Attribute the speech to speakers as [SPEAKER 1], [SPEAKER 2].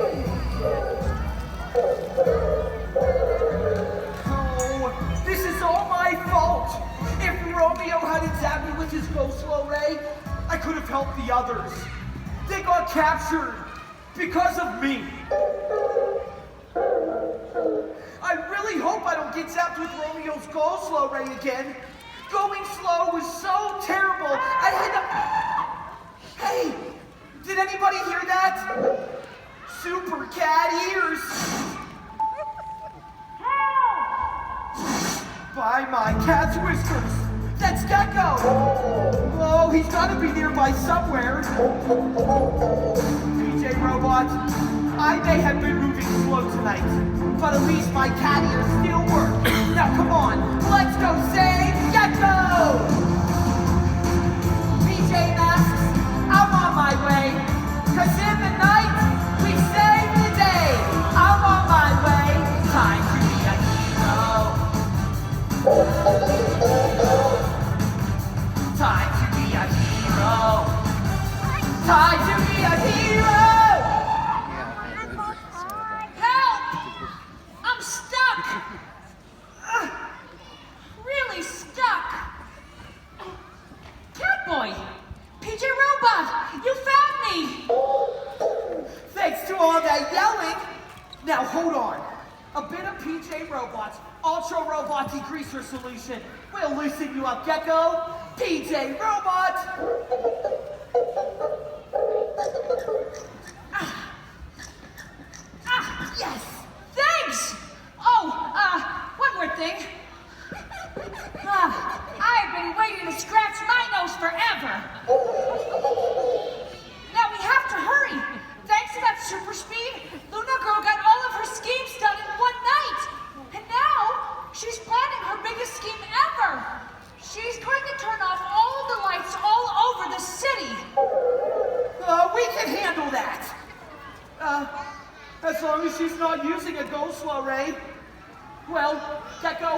[SPEAKER 1] Oh, this is all my fault. If Romeo hadn't zapped me with his Ghost Slow Ray, I could have helped the others. They got captured because of me. I really hope I don't get zapped with Romeo's Ghost Slow Ray again. Going slow was so terrible. I had to... Hey, did anybody hear that? Super cat ears. By my cat's whiskers. That's Gecko. Oh, he's gotta be nearby somewhere. PJ Robot, I may have been moving slow tonight, but at least my cat ears still work. Now come on, let's go save Gecko! PJ Masks, I'm on my way, 'cause in the night, we save the day. I'm on my way, time to be a hero. Time to be a hero. Time to be a hero.
[SPEAKER 2] Help! I'm stuck. Really stuck. Catboy, PJ Robot, you found me.
[SPEAKER 1] Thanks to all that yelling. Now hold on. A bit of PJ Robot's Ultra Robot Degreaser solution will loosen you up, Gecko. PJ Robot.
[SPEAKER 2] Yes, thanks. Oh, one more thing. I've been waiting to scratch my nose forever. Now we have to hurry. Thanks to that super speed, Luna Girl got all of her schemes done in one night. And now she's planning her biggest scheme ever. She's going to turn off all of the lights all over the city.
[SPEAKER 1] We can handle that. As long as she's not using a Ghost Slow Ray. Well, Gecko,